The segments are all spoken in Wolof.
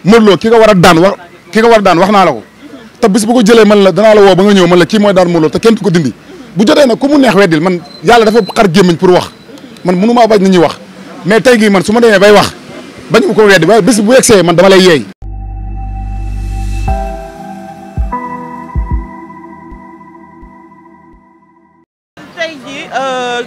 Modou Lo ki nga war a daan wax naa la ko te bis bu ko jëlee man la danaa la woo ba nga ñëw man la kii mooy daan Modou Lo te kenn du ko dindi bu jotee nag ku mu neex weddil man yàlla dafa xar gémmiñ pour wax man mënu maa bañ nit ñi wax mais tey gii man su ma demee bay wax bañ mu ko weddi waaye bis bu yegsee man dama lay yeey. tey jii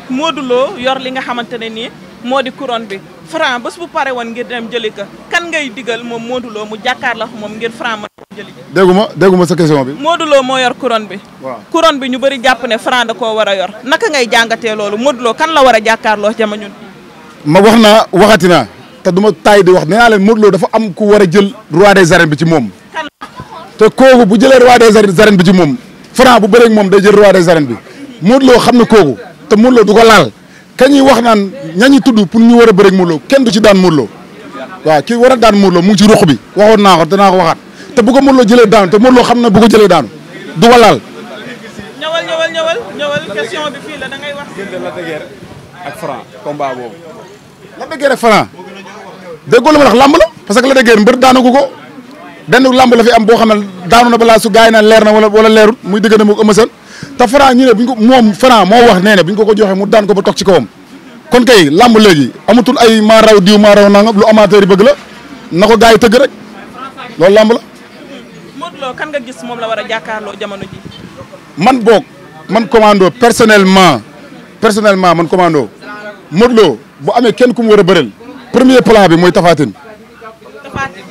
Modou Lo yor li nga xamante ne nii moo di couronne bi Franc bés bu pare woon ngir dem jëli ko kan ngay digal moom Modou Lo mu jàkkaarloo moom ngir Franc mën a jëli. dégguma sa question bi. Modou Lo moo yor couronne bi. waaw couronne bi ñu bëri jàpp ne Franc da koo war a yor naka ngay jàngatee loolu Modou Lo kan la war a jàkkaarloo jamono. ma wax naa waxati naa te du ma taay di wax nee naa leen Modou Lo dafa am ku war a jël roi des arènes bi ci moom. te kooku bu jëlee roi des arènes bi ci moom Franc bu bëreeg moom day jël roi des arènes bi Modou Lo xam na kooku te Modou Lo du ko laal. kañuy wax naan ñañi tudd pour ñu war a bëreeg Modou Lo kenn du ci daan Modou Lo waaw ki war a daan Modou Lo mu ngi ci ruq bi waxoon naa ko danaa ko waxaat te bu ko Modou Lo jëlee daanu te Modou Lo xam na bu ko jëlee daanu du ko laal. ñëwal question bi fii la da ngay wax. diggante Lac de Guiers ak Franc combat boobu. Lac de Guiers ak Franc déggoo la ma wax lamb la parce que Lac de Guiers mbër daanagu ko benn lamb la fi am boo xam ne daanu na balaa su gars yi naan leer na wala leerut muy diggante mu Eumeu Sène te Franc ñu ne bu ñu ko moom Franc moo wax nee na bu ñu ko joxee mu daan ko ba toog ci kawam kon kay lamb léegi amatul ay maa raw diw maa raw nangam lu amateur yi bëgg la na ko gars yi tëgg rek loolu lamb la. Modou Lo kan nga gis moom la war a jàkkaarloo jamono ji. man commando personnellement man commando Modou Lo bu amee kenn ku mu war a bëreel premier plan bi mooy Tapha Tine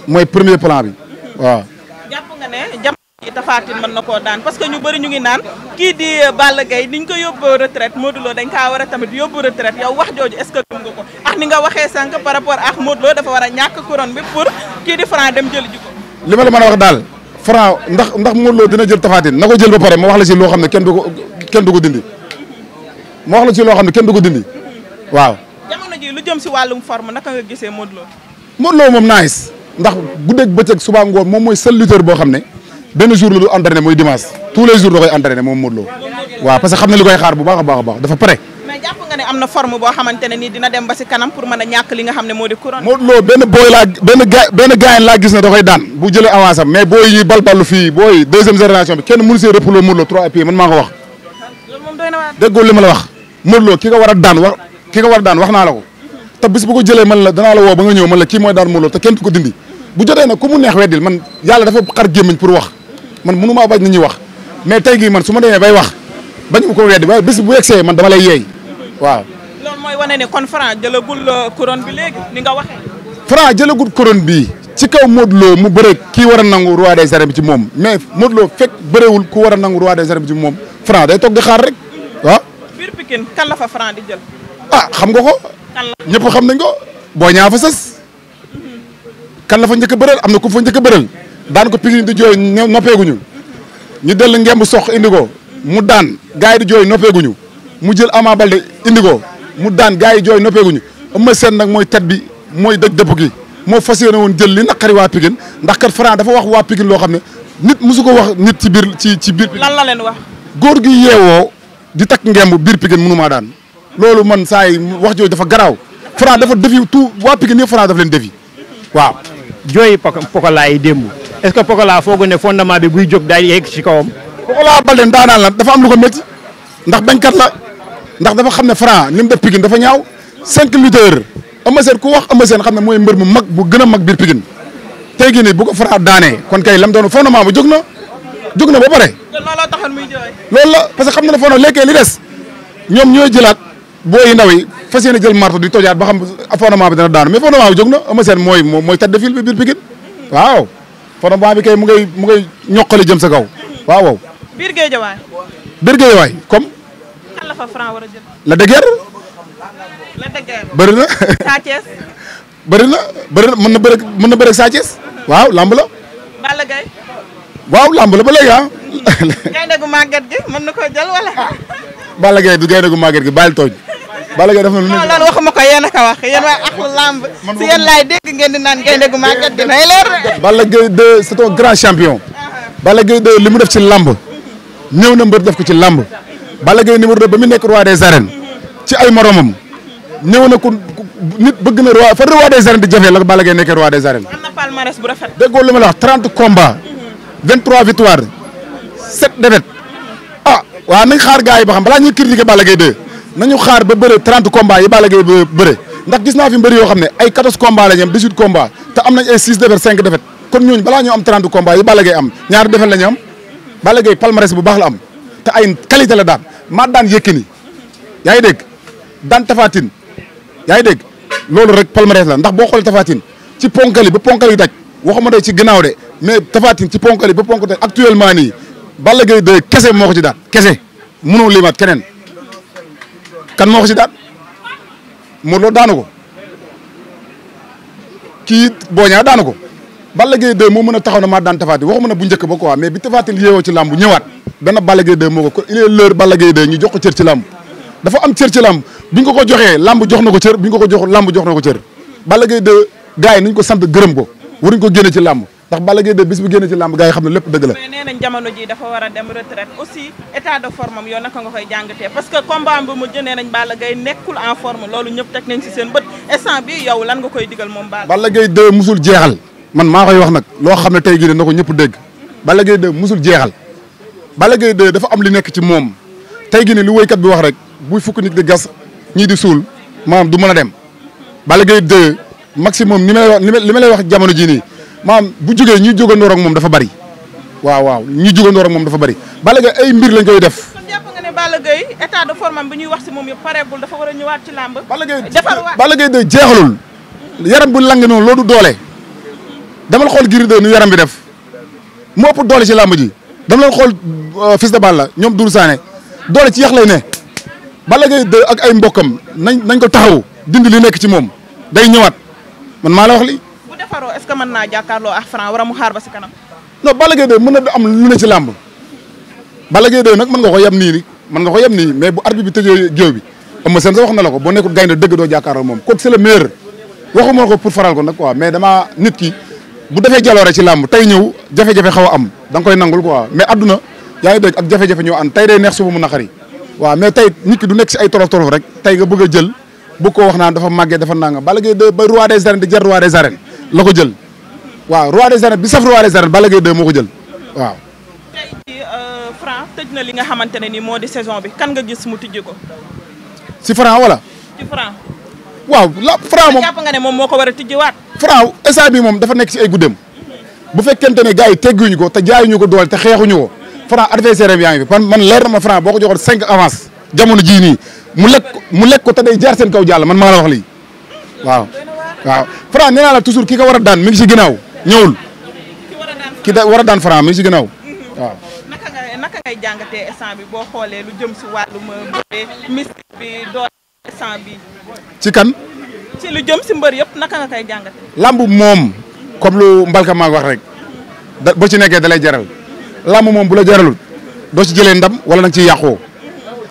mooy premier plan bi waaw. jàpp nga ne Tapha Tine mën na koo daan parce que ñu bëri ñu ngi naan kii di Balla Gaye niñ ko yóbbu retraite Modou Lo dañ kaa war a tamit yóbbu retraite yow wax jooju est-ce que gëm nga ko ak ni nga waxee sànq par rapport ak Modou Lo dafa war a ñàkk couronne bi pour kii di Franc dem jëli ji ko. li ma la mën a wax daal Franc ndax Modou Lo dina jël Tapha Tine na ko jël ba pare ma wax la si loo xam ne kenn du ko dindi ma wax la si loo xam ne kenn du ko dindi waaw. jamono ji lu jëm si wàllum forme naka nga gisee Modou Lo. Modou Lo moom nice ndax guddeeg bëccëg suba ngoon moom mooy seul lutteur boo xam ne benn jour la du entraîné mooy dimanche tous les jours da koy entraîné moom Modou Lo waaw parce que xam na li koy xaar bu baax a baax dafa pare. mais jàpp nga ne am na forme boo xamante ne nii dina dem ba si kanam pour mën a ñàkk li nga xam ne moo di couronne. Modou Lo benn gaayen laa gis ne da koy daan bu jëlee avance am mais booy yi balballu fii booy deuxième génération bi kenn mënu see rëppaloo Modou Lo 3 pieds man maa ko wax. loolu moom doy na waar. déggoo li ma la wax Modou Lo ki nga war a daan wax naa la ko te bis bu ko jëlee man la danaa la woo ba nga ñëw man la kii mooy daan Modou Lo te kenn du ko dindi bu jotee nag ku mu neex weddil man yàlla dafa xar gémmiñ pour wax man mënu maa bañ nit ñi wax mais tey gii man su ma demee bay wax bañ mu ko weddi waaye bis bu yegsee man dama lay yeey waaw. loolu mooy wane ne kon Franc jëlagul couronne bi léegi ni nga waxee. Franc jëlagul couronne bi ci kaw Modou Lo mu bëre kii war a nangu roi des arènes bi ci moom mais Modou Lo fekk bëreewul ku war a nangu roi des arènes bi ci moom Franc day toog di xaar rek waaw. biir Pikine kan la fa Franc di jël. xam nga ko. kan la ñëpp xam nañ ko boo ñaa fa sës kan la fa njëkk a bëreel am na ku fa njëkk a bëreel daan ko Pikine di jooy noppeeguñu ñu dellu ngemb sox indi ko mu daan gars yi di jooy noppeeguñu mu jël Ama Baldé indi ko mu daan gars yi jooy noppeeguñu Eumeu Sène nag mooy tet bi mooy dëj dëpp gi moo fas yéene woon jël li naqari waa Pikine ndax kat Franc dafa wax waa Pikine loo xam ne nit musu ko wax nit ci biir ci biir. lan la leen wax. góor gi yeewoo di takk ngemb biir Pikine mënumaa daan loolu man saa yi wax jooju dafa garaaw Franc dafa defi tout waa Pikine yëpp Franc dafa leen defi waaw. jooyi Pokola yi démb est-ce que Pokola foogu ne fondement bi buy jóg daal yegg ci kawam. Pokola Baldé daanaan la dafa am lu ko métti ndax bañkat la ndax dafa xam ne Franc li mu def Pikine dafa ñaaw 5 lutteurs Eumeu Sène ku wax Eumeu Sène xam ne mooy mbër mu mag bu gën a mag biir Pikine tey jii nii bu ko Franc daanee kon kay lam doon fondement ba jóg na ba pare. looloo taxoon muy jooy. loolu la parce que xam na ne fondement léegi li des ñoom ñooy jëlaat booy ndaw yi fas yéene jël marto di tojaat ba xam fondement bi dana daanu mais fondement bi jóg na Eumeu Sène mooy tête de file bi biir Pikine waaw fondement bi kay mu ngay ñoqali jëm sa kaw waaw. biir Guédiawaye. comme. kan la fa Franc war a jël. Lac de Guiers. bëri na. Sa Thiès. bëri na mën na bëri Sa Thiès. waaw lamb la. Balla Gaye. waaw lamb la ba léegi ah. gaynde gu màgget gi mën na koo jël wala. Balla Gaye du gaynde gu màgget gi bàyyil tooñ. Balla Gaye def na lu non loolu waxuma ko yéen a ko wax yéen waa ak lamb si yéen laay dégg ngeen di naan gaynde gu màgget gi nay leer de. Balla Gaye 2 c'est un grand champion. Balla Gaye 2 li mu def ci lamb ñëw na mbër def ko ci lamb Balla Gaye numéro 2 ba mu nekk roi des arènes ci ay moromam ñëw na ku nit bëgg na roi fa roi des arènes di jafe la Balla Gaye nekkee roi des arènes. palmarès bu rafet. déggoo li ma la wax 30 combats. 23 victoires 7 défaites. ah waaw nañ xaar gars yi ba xam balaa ñuy critiquer Balla Gaye 2 nañu xaar ba bëre 30 combats yi Balla Gaye bëre ndax gis naa fi mbëri yoo xam ne ay 14 combats la ñu am 18 combats te am nañ ay 6 défaites 5 défaites kon ñooñu balaa ñoo am 30 combats yi Balla Gaye am ñaari défaites la ñu am Balla Gaye palmarès bu baax la am te ay qualité la daan maa daan Yékini yaa ngi dégg daan Tapha Tine yaa ngi dégg loolu rek palmarès la ndax boo xoolee Tapha Tine ci ponkali ba ponkali daj waxuma de ci gannaaw de mais Tapha Tine ci ponkali ba ponkali daj actuellement nii Balla Gaye 2 kese moo ko ci daan kese mënoo limaat keneen kan moo ko ci daan Modou Lo daanu ko kii Boña daanu ko Balla Gaye 2 moo mën a taxaw na maa daan Tapha Tine waxuma na bu njëkk ba quoi mais bi Tapha Tine yeewoo ci làmb ñëwaat benn Balla Gaye 2 moo ko il est l'heure Balla Gaye 2 ñu jox ko cër ci làmb dafa am cër ci làmb bi ñu ko joxee làmb jox na ko cër bi ñu ko jox làmb jox na ko cër Balla Gaye 2 gars yi nañ ko sant gërëm ko waruñ ko génne ci làmb ndax Balla Gaye 2 bis bu génne ci làmb gars yi xam ne lépp dëgg la. mais nee nañ jamono ji dafa war a dem retraite aussi état de forme am yow naka nga koy jàngatee parce que combat bi mu jënee nañ Balla Gaye nekkul en forme loolu ñëpp teg nañ ci seen bët instant bi yow lan nga koy digal moom Balla Gaye 2 musul jeexal man maa koy wax nag loo xam ne tey jii na ko ñëpp dégg Balla Gaye 2 musul jeexal Balla Gaye 2 dafa am li nekk ci moom tey jii lu woykat bi wax rek buy fukk nit di gas ñii di suul maanaam du mën a dem Balla Gaye 2 maximum li ma lay wax jamono jii nii maanaam bu jógee ñi jógandoor ak moom dafa bari waaw ñi jógandoor ak moom dafa bari Balla Gaye ay mbir lañ koy def. kon jàpp nga ne Balla Gaye état de forme am bi ñuy wax si moom yëpp pareegul dafa war a ñëwaat ci làmb. Balla Gaye 2 jeexalul yaram bu lang noonu loolu doole dama la xool Gris 2 nu yaram bi def moo ëpp doole ci làmb ji dama la xool Fils de Balla ñoom Doudou Sané doole ci yax lay ne Balla Gaye 2 ak ay mbokkam nañ ko taxaw dindi li nekk ci moom day ñëwaat man maa la wax li bu defaroo est-ce que mën naa jàkkaarloo ak Franc war a mu xaar ba si kanam. non Balla Gaye 2 mën na am lu ne ci làmb Balla Gaye 2 nag mën nga ko yem nii mën nga ko yem nii mais bu arbitre bi tëjee géew bi Eumeu Sène sax wax na la ko boo nekkul gaynde dëgg doo jàkkaarloo moom kooku c'est le meilleur waxuma ko pour faral ko nag quoi mais dama nit ki bu defee jaloore ci làmb tey ñëw jafe-jafe xaw a am da nga koy nangul quoi mais adduna yaa ngi dégg ak jafe-jafe ñoo ànd tey day neex suba mu naqari waaw mais tey nit ki du nekk si ay tolof tolof rek tey nga bëgg a jël bu ko wax naan dafa màggee dafa nanga Balla Gaye 2 ba roi des arènes di jar roi des arènes la ko jël waaw roi des arènes bi saf roi des arènes Balla Gaye 2 moo ko jël waaw. tey jii Franc tëj na li nga xamante ne ni moo di saison bi kan nga gis mu tijji ko. si Franc wala. ci Franc. waaw la Franc moom jàpp nga ne moom moo ko war a tijjiwaat. Franc instant bi moom dafa nekk si ay guddeem bu fekkente ne gars yi tegguñu ko te jaayuñu ko doole te xeexuñu ko Franc adversaire am yaa ngi fi man leer na ma Franc boo ko joxoon 5 avance jamono jii nii mu lekk ko te day jaar seen kaw jàll man maa la wax lii waaw. Franc nee naa la toujours ki ko war a daan mi ngi si ginnaaw ñëwul ki da war a daan Franc mi ngi si ginnaaw waaw. naka ngay jàngatee instant bi boo xoolee lu jëm si wàllum bëre mystique bi doole instant bi ci kan. ci lu jëm si mbër yëpp naka nga koy jàngatee. lamb moom comme lu Mbalka maa wax rek boo ci nekkee da lay jaral lamb moom bu la jaralul doo ci jëlee ndam wala nag ciy yàqoo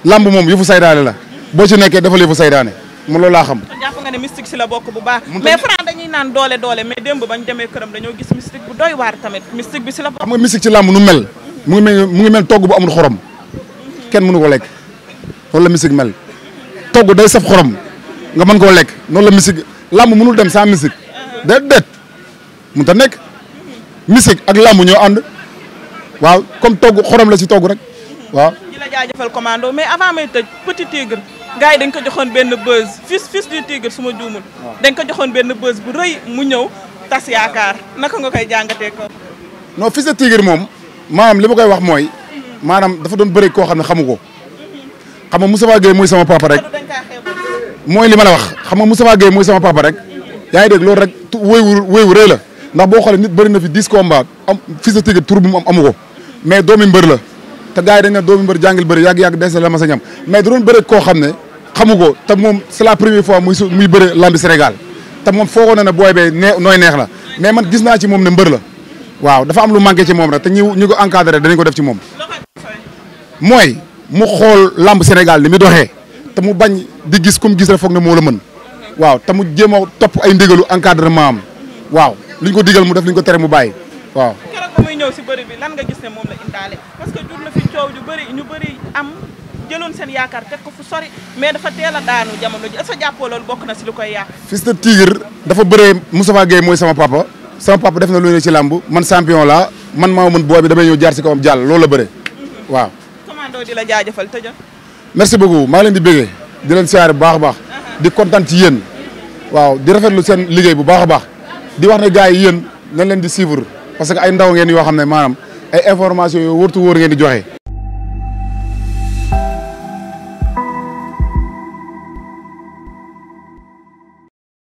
lamb moom yëfu saydaane la boo ci nekkee dafa yëfu saydaane mu loolu laa xam. jàpp nga ne mystique si la bokk bu baax. mais Franc dañuy naan doole mais démb bañ demee këram dañoo gis mystique bu doy waar tamit mystique bi si la bokk. xam nga mystique ci lamb nu mel mu ngi mel togg bu amul xorom kenn mënu ko lekk loolu la mystique mel togg day saf xorom nga mën koo lekk noonu la mystique lamb mënul dem sans mystique déet mënut a nekk mystique ak lamb ñoo ànd waaw comme togg xorom la ci togg rek waaw. di la jaajëfal commando mais avant may tëj petit tigre gars yi dañ ko joxoon benn buzz fils du tigre su ma juumul. dañ ko joxoon benn buzz bu rëy mu ñëw tas yaakaar naka nga koy jàngatee ko. non fils de tigre moom maanaam li ma koy wax mooy maanaam dafa doon bëri koo xam ne xamu ko xam nga Moustapha Gueye mooy sama papa rek mooy li ma la wax xam nga Moustapha Gueye mooy sama papa rek yaa ngi dégg loolu rek wéywu rëy la ndax boo xoolee nit bëri na fi 10 combats am fils de tigre tur bu mu am amu ko mais doomi mbër la te gars yi dañ ne doomi mbër jàngil bëri yàgg-yàgg des la ma sa ñam mais da doon bëri koo xam ne xamu ko te moom c'est la première fois muy bëri lambi Sénégal te moom foogoon na ne booy bee nooy neex la mais man gis naa ci moom ne mbër la waaw dafa am lu manqué ci moom rek te ñu ko encadré danañ ko def ci moom mooy mu xool lamb Sénégal li muy doxee te mu bañ di gis comme gis rek foog ne moo la mën waaw te mu jéem a topp ay ndigalu encadrement am waaw li ñu ko digal mu def li ñu ko tere mu bàyyi waaw. keroog ba muy ñëw si bëri bi lan nga gis ne moom la indaale parce que jur na fi coow ñu bëri am jëloon seen yaakaar teg ko fu sori mais dafa teel a daanu jamono ji est-ce que jàppoo loolu bokk na si lu koy yàq. fils de tigre dafa bëree Moustapha Gueye mooy sama papa sama papa def na lu ne ci làmb man champion la man maa mën booy bi damay ñëw jaar si kawam jàll loolu la bëre waaw. commando di la jaajëfal tëjal. merci beaucoup maa ngi leen di bëggee di leen siyaare bu baax a baax di kontaan ci yéen waaw di rafetlu seen liggéey bu baax a baax di wax ne gars yi yéen nañ leen di suivre parce que ay ndaw ngeen yoo xam ne maanaam ay information yoo wërtu wóor ngeen di joxe